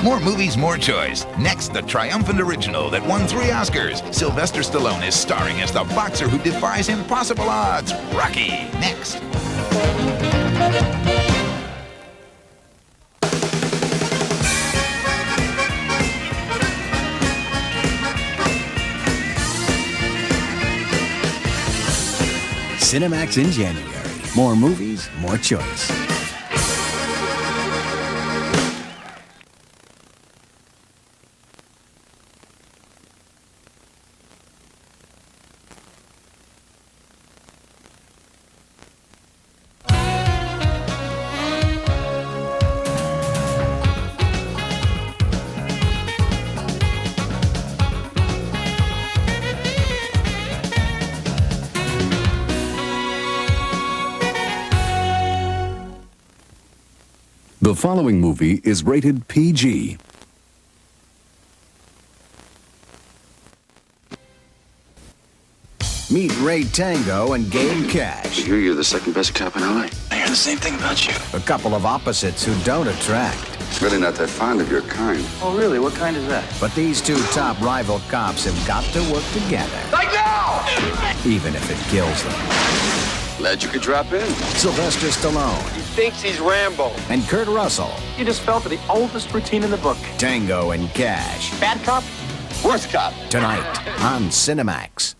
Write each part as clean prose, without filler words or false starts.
More movies, more choice. Next, the triumphant original that won 3 Oscars. Sylvester Stallone is starring as the boxer who defies impossible odds. Rocky. Next. Cinemax in January. More movies, more choice. The following movie is rated PG. Meet Ray Tango and Game Cash. I hear you're the second best cop in LA. I hear the same thing about you. A couple of opposites who don't attract. Really not that fond of your kind. Oh, really? What kind is that? But these two top rival cops have got to work together. Like now! Even if it kills them. Glad you could drop in. Sylvester Stallone He thinks he's Rambo. and Kurt Russell. You just fell for the oldest routine in the book. Tango and Cash. Bad cop? Worst cop. Tonight on Cinemax.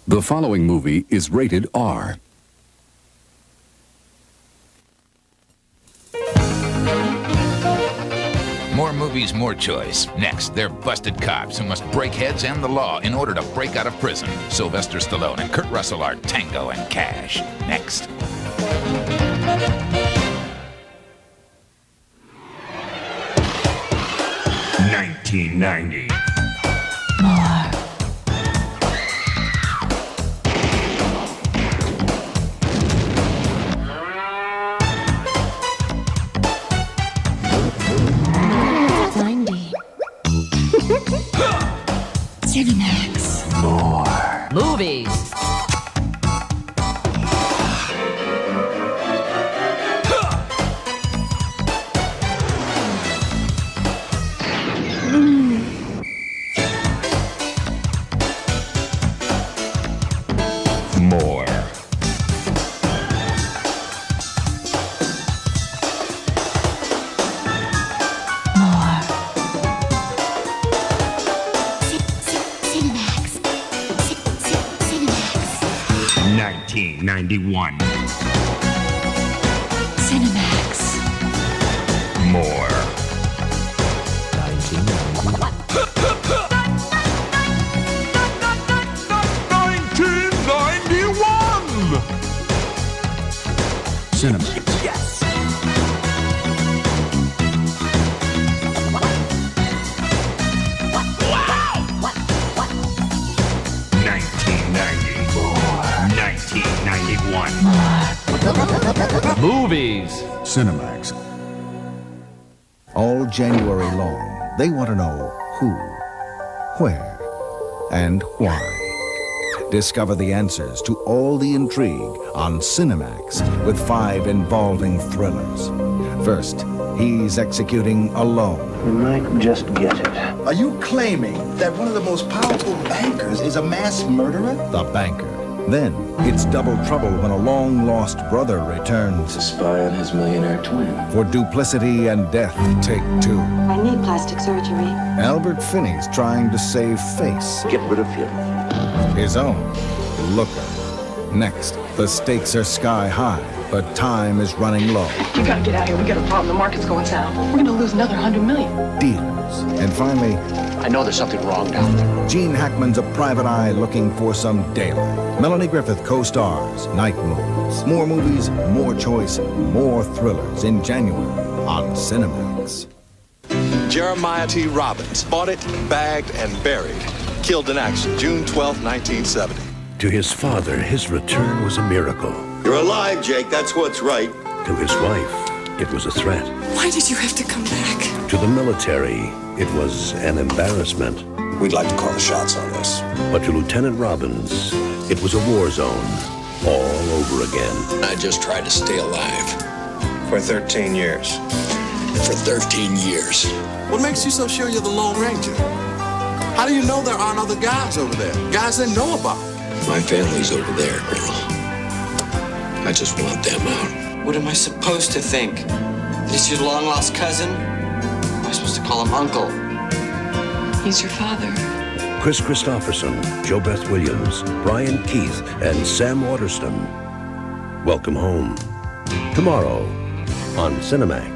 The following movie is rated R. More movies, more choice. Next, they're busted cops who must break heads and the law in order to break out of prison. Sylvester Stallone and Kurt Russell are Tango and Cash. Next. $19.90. Cinemax. More. Movies. More. Cinemax. Cinemax. $19.91. Cinemax. More. Cinemax. Yes. $19.90. Movies. Cinemax. All January long, they want to know who, where, and why. Discover the answers to all the intrigue on Cinemax with 5 involving thrillers. First, he's executing alone. You might just get it. Are you claiming that one of the most powerful bankers is a mass murderer? The Banker. Then, it's double trouble when a long-lost brother returns. To spy on his millionaire twin. For Duplicity and Death, Take 2. I need plastic surgery. Albert Finney's trying to save face. Get rid of him. His own Looker. Next, the stakes are sky high but time is running low. You gotta get out of here. We got a problem. The market's going down. We're gonna lose another $100 million. Dealers. And finally, I know there's something wrong down there. Gene Hackman's a private eye looking for some daylight. Melanie Griffith co-stars Night Moves. More movies, more choice, more thrillers in January on Cinemax. Jeremiah T. Robbins, bought it, bagged, and buried. Killed in action, June 12, 1970. To his father, his return was a miracle. You're alive, Jake. That's what's right. To his wife, it was a threat. Why did you have to come back? To the military, it was an embarrassment. We'd like to call the shots on this. But to Lieutenant Robbins, it was a war zone all over again. I just tried to stay alive. For 13 years. For 13 years. What makes you so sure you're the Lone Ranger? How do you know there aren't other guys over there? Guys they know about? My family's over there, Colonel. I just want them out. What am I supposed to think? That he's your long-lost cousin? Am I supposed to call him Uncle? He's your father. Chris Christopherson, Jo Beth Williams, Brian Keith, and Sam Waterston. Welcome home. Tomorrow on Cinemax.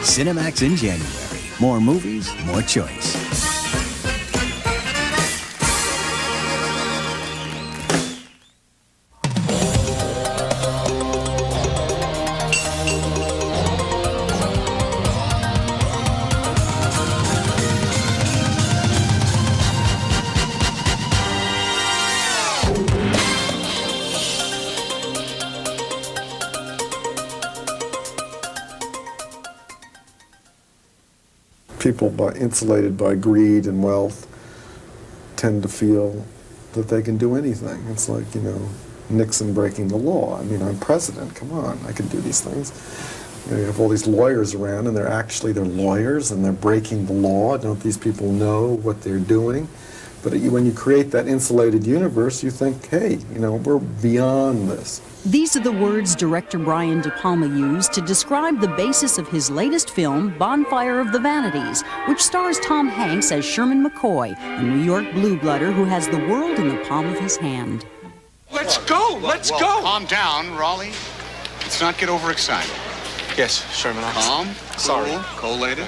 Cinemax in January. More movies, more choice. People insulated by greed and wealth tend to feel that they can do anything. It's like, Nixon breaking the law. I mean, I'm president, come on, I can do these things. You have all these lawyers around and they're lawyers and they're breaking the law. Don't these people know what they're doing? But when you create that insulated universe, you think, hey, we're beyond this. These are the words director Brian De Palma used to describe the basis of his latest film, Bonfire of the Vanities, which stars Tom Hanks as Sherman McCoy, a New York blue-blooder who has the world in the palm of his hand. Let's go! Let's go! Calm down, Raleigh. Let's not get overexcited. Yes, Sherman. Calm, sorry. Collated.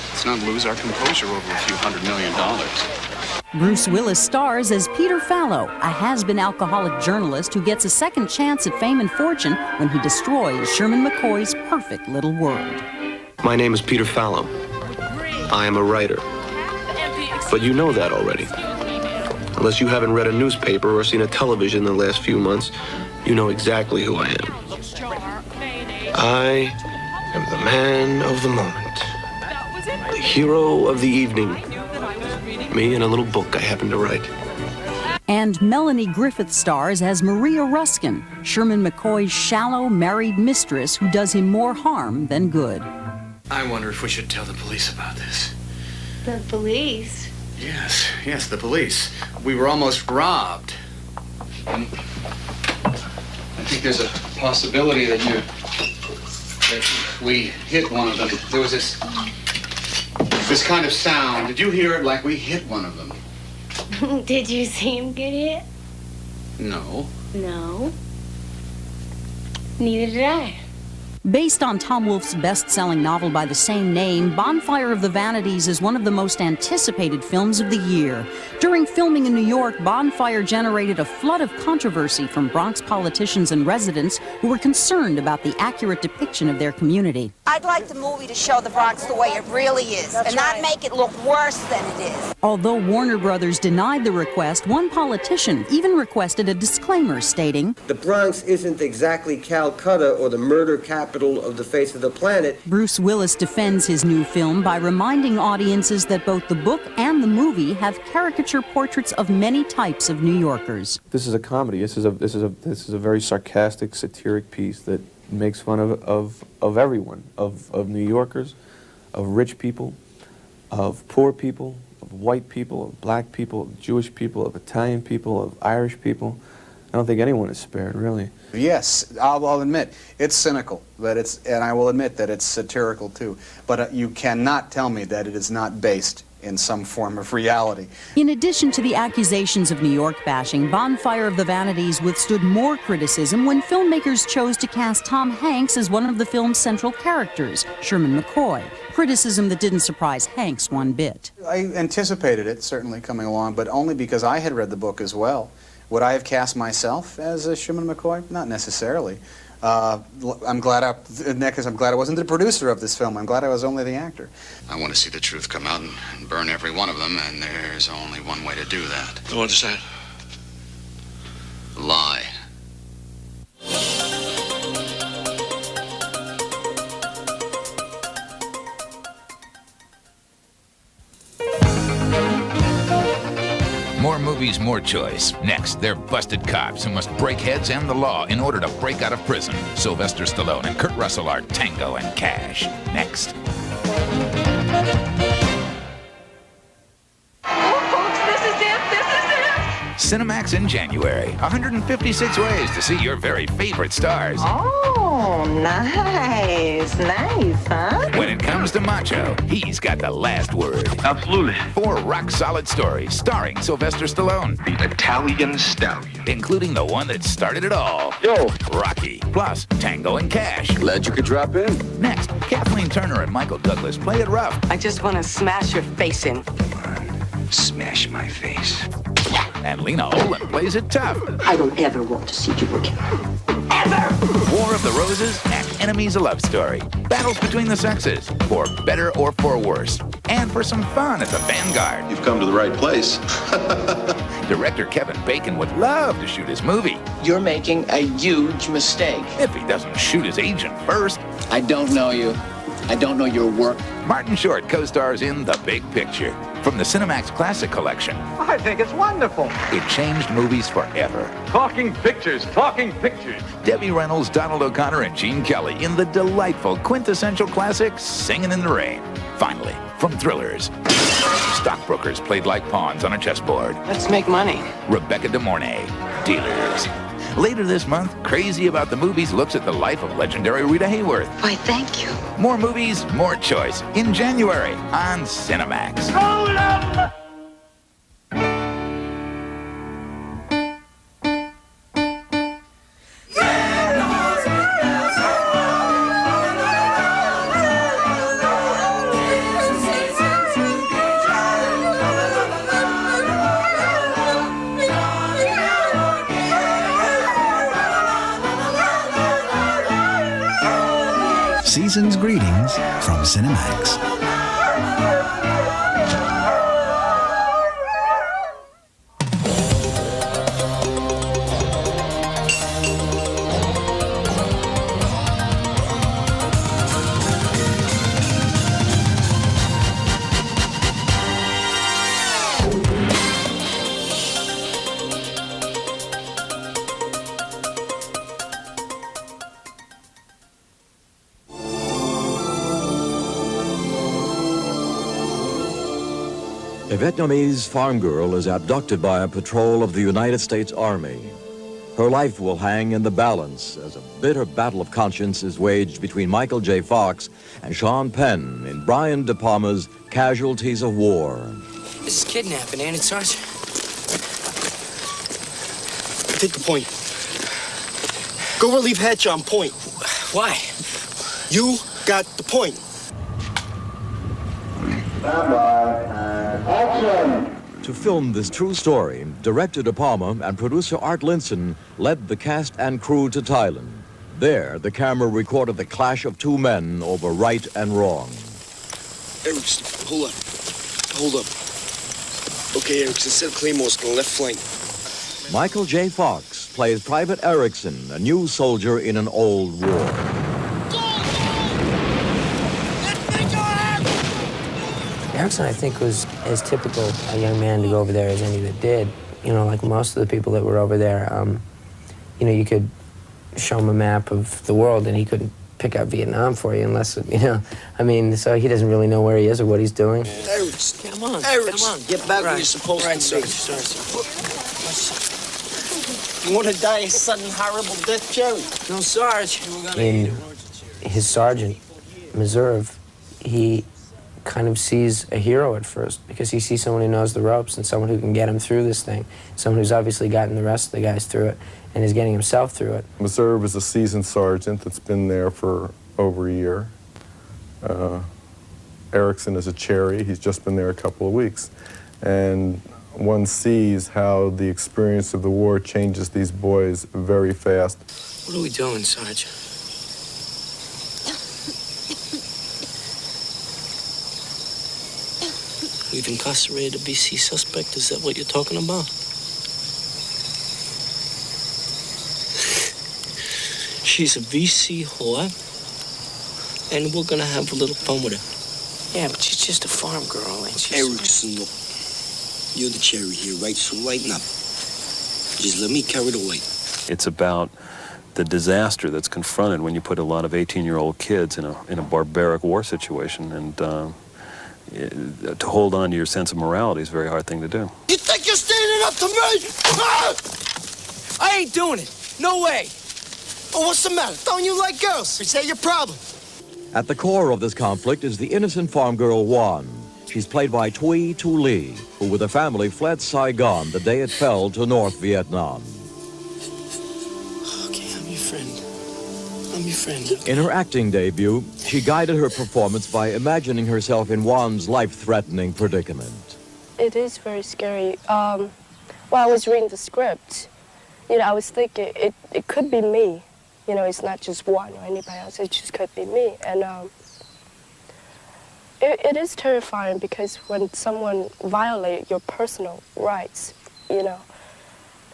Let's not lose our composure over a few $100 million. Bruce Willis stars as Peter Fallow, a has-been alcoholic journalist who gets a second chance at fame and fortune when he destroys Sherman McCoy's perfect little world. My name is Peter Fallow. I am a writer. But you know that already. Unless you haven't read a newspaper or seen a television in the last few months, you know exactly who I am. I am the man of the moment. The hero of the evening. Me and a little book I happen to write. And Melanie Griffith stars as Maria Ruskin, Sherman McCoy's shallow married mistress who does him more harm than good. I wonder if we should tell the police about this. The police? Yes, the police. We were almost robbed. I think there's a possibility that we hit one of them. There was this kind of sound. Did you hear it like we hit one of them? Did you see him get hit? No. No. Neither did I. Based on Tom Wolfe's best-selling novel by the same name, Bonfire of the Vanities is one of the most anticipated films of the year. During filming in New York, Bonfire generated a flood of controversy from Bronx politicians and residents who were concerned about the accurate depiction of their community. I'd like the movie to show the Bronx the way it really is, and not make it look worse than it is. Although Warner Brothers denied the request, one politician even requested a disclaimer stating, "The Bronx isn't exactly Calcutta or the murder capital of the face of the planet." Bruce Willis defends his new film by reminding audiences that both the book and the movie have caricature portraits of many types of New Yorkers. This is a comedy. This is a very sarcastic, satiric piece that makes fun of everyone, of New Yorkers, of rich people, of poor people, white people, of black people, of Jewish people, of Italian people, of Irish people. I don't think anyone is spared, really. Yes, I'll admit, it's cynical, and I will admit that it's satirical too, but you cannot tell me that it is not based in some form of reality. In addition to the accusations of New York bashing, Bonfire of the Vanities withstood more criticism when filmmakers chose to cast Tom Hanks as one of the film's central characters, Sherman McCoy. Criticism that didn't surprise Hanks one bit. I anticipated it, certainly, coming along, but only because I had read the book as well. Would I have cast myself as Sherman McCoy? Not necessarily. I'm glad I wasn't the producer of this film. I'm glad I was only the actor. I want to see the truth come out and burn every one of them, and there's only one way to do that. What's that? Lie. More movies, more choice. Next, they're busted cops who must break heads and the law in order to break out of prison. Sylvester Stallone and Kurt Russell are Tango and Cash. Next. Cinemax in January. 156 ways to see your very favorite stars. Oh, nice, huh? When it comes to macho, he's got the last word. Absolutely. 4 rock-solid stories starring Sylvester Stallone. The Italian Stallion. Including the one that started it all. Yo. Rocky. Plus Tango and Cash. Glad you could drop in. Next, Kathleen Turner and Michael Douglas play it rough. I just want to smash your face in. Smash my face. And Lena Olin plays it tough. I don't ever want to see you again. Ever! War of the Roses and Enemies, a Love Story. Battles between the sexes, for better or for worse. And for some fun at the Vanguard. You've come to the right place. Director Kevin Bacon would love to shoot his movie. You're making a huge mistake. If he doesn't shoot his agent first. I don't know you. I don't know your work. Martin Short co-stars in The Big Picture from the Cinemax Classic Collection. I think it's wonderful. It changed movies forever. Talking pictures, talking pictures. Debbie Reynolds, Donald O'Connor, and Gene Kelly in the delightful quintessential classic Singin' in the Rain. Finally, from Thrillers. Stockbrokers played like pawns on a chessboard. Let's make money. Rebecca De Mornay, Dealers. Later this month, Crazy About the Movies looks at the life of legendary Rita Hayworth. Why, thank you. More movies, more choice in January on Cinemax. Hold up! Season's greetings from Cinemax. A Vietnamese farm girl is abducted by a patrol of the United States Army. Her life will hang in the balance as a bitter battle of conscience is waged between Michael J. Fox and Sean Penn in Brian De Palma's Casualties of War. This is kidnapping, ain't it, Sarge? Take the point. Go relieve Hatch on point. Why? You got the point. To film this true story, director De Palma and producer Art Linson led the cast and crew to Thailand. There, the camera recorded the clash of two men over right and wrong. Erickson, hold up. Okay, Erickson, set Claymores on the left flank. Michael J. Fox plays Private Erickson, a new soldier in an old war. Erickson, I think, was as typical a young man to go over there as any that did. You know, like most of the people that were over there, you know, you could show him a map of the world and he couldn't pick out Vietnam for you unless, you know, I mean, so he doesn't really know where he is or what he's doing. Eric, come on, Eric, come on. Get back Right. where you're supposed Right, to be. Sarge. You want to die a sudden, horrible death, Jerry? No, Sarge. In his sergeant, Meserve, he kind of sees a hero at first because he sees someone who knows the ropes and someone who can get him through this thing, someone who's obviously gotten the rest of the guys through it and is getting himself through it. Meserve is a seasoned sergeant that's been there for over a year. Erickson is a cherry. He's just been there a couple of weeks. And one sees how the experience of the war changes these boys very fast. What are we doing, Sarge? We've incarcerated a BC suspect. Is that what you're talking about? She's a VC whore, and we're gonna have a little fun with her. Yeah, but she's just a farm girl, ain't she? Erickson, look. You're the cherry here, right? So lighten up. Just let me carry the weight. It's about the disaster that's confronted when you put a lot of 18-year-old kids in a barbaric war situation, and to hold on to your sense of morality is a very hard thing to do. You think you're standing up to me? Ah! I ain't doing it. No way. Oh, what's the matter? Don't you like girls? Is that your problem? At the core of this conflict is the innocent farm girl Juan. She's played by Thuy Tu Le, who with her family fled Saigon the day it fell to North Vietnam. Okay, I'm your friend. I'm your friend. In her acting debut, she guided her performance by imagining herself in Juan's life-threatening predicament. It is very scary. While I was reading the script, you know, I was thinking it could be me. You know, it's not just Juan or anybody else. It just could be me. And it is terrifying because when someone violates your personal rights, you know,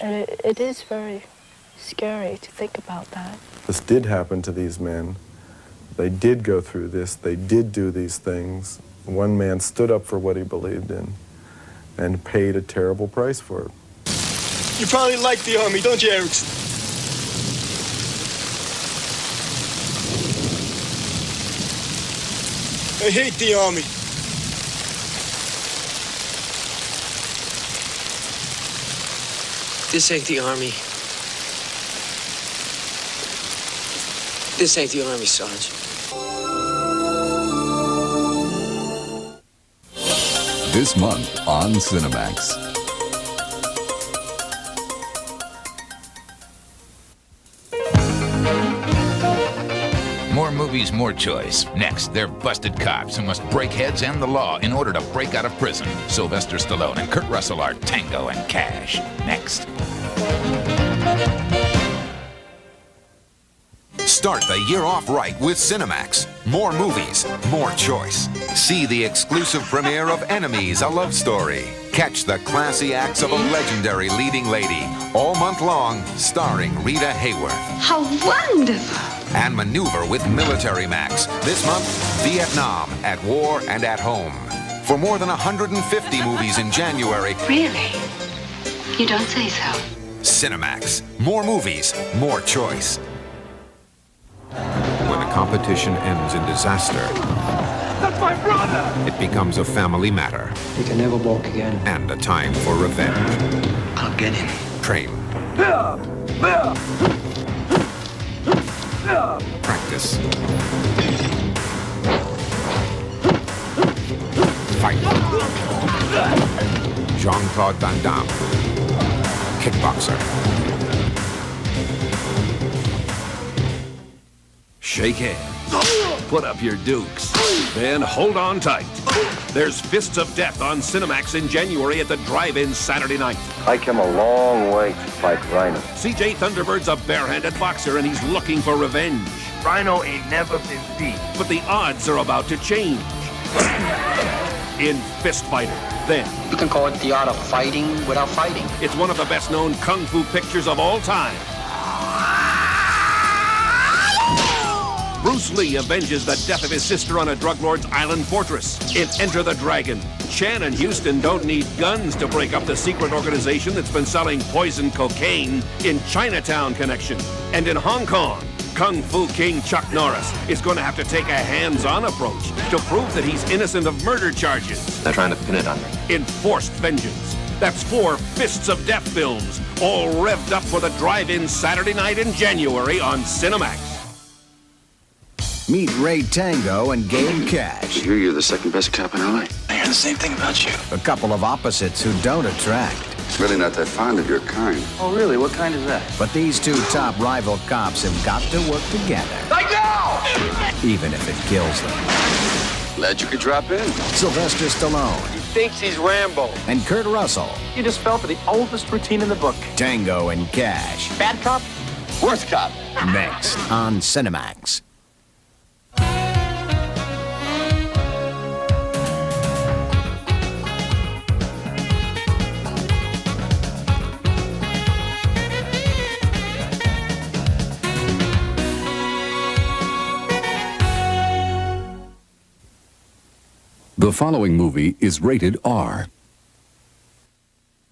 and it is very scary to think about that. This did happen to these men. They did go through this. They did do these things. One man stood up for what he believed in and paid a terrible price for it. You probably like the Army, don't you, Erickson? I hate the Army. This ain't the Army. This ain't the Army, Sarge. This month on Cinemax. More movies, more choice. Next, they're busted cops who must break heads and the law in order to break out of prison. Sylvester Stallone and Kurt Russell are Tango and Cash. Next. Start the year off right with Cinemax. More movies, more choice. See the exclusive premiere of Enemies, a love story. Catch the classy acts of a legendary leading lady. All month long, starring Rita Hayworth. How wonderful! And maneuver with Military Max. This month, Vietnam, at war and at home. For more than 150 movies in January. Really? You don't say so. Cinemax. More movies, more choice. When a competition ends in disaster, That's my brother! it becomes a family matter. He can never walk again. And a time for revenge. I'll get him. Train. Practice. Fight. Jean-Claude Van Damme. Kickboxer. Shake hands. Put up your dukes. Then hold on tight. There's Fists of Death on Cinemax in January at the drive-in Saturday night. I came a long way to fight Rhino. CJ Thunderbird's a barehanded boxer and he's looking for revenge. Rhino ain't never been beat. But the odds are about to change. In Fist Fighter, then. You can call it the art of fighting without fighting. It's one of the best-known kung fu pictures of all time. Bruce Lee avenges the death of his sister on a drug lord's island fortress. In Enter the Dragon, Chan and Houston don't need guns to break up the secret organization that's been selling poison cocaine in Chinatown Connection. And in Hong Kong, Kung Fu King Chuck Norris is going to have to take a hands-on approach to prove that he's innocent of murder charges. They're trying to pin it on me. Enforced Vengeance. That's 4 Fists of Death films, all revved up for the drive-in Saturday night in January on Cinemax. Meet Ray Tango and Game Cash. I hear you're the second best cop in LA. I hear the same thing about you. A couple of opposites who don't attract. Really not that fond of your kind. Oh, really? What kind is that? But these two top rival cops have got to work together. Like now! Even if it kills them. Glad you could drop in. Sylvester Stallone. He thinks he's Rambo. And Kurt Russell. You just fell for the oldest routine in the book. Tango and Cash. Bad cop? Worst cop. Next on Cinemax. The following movie is rated R.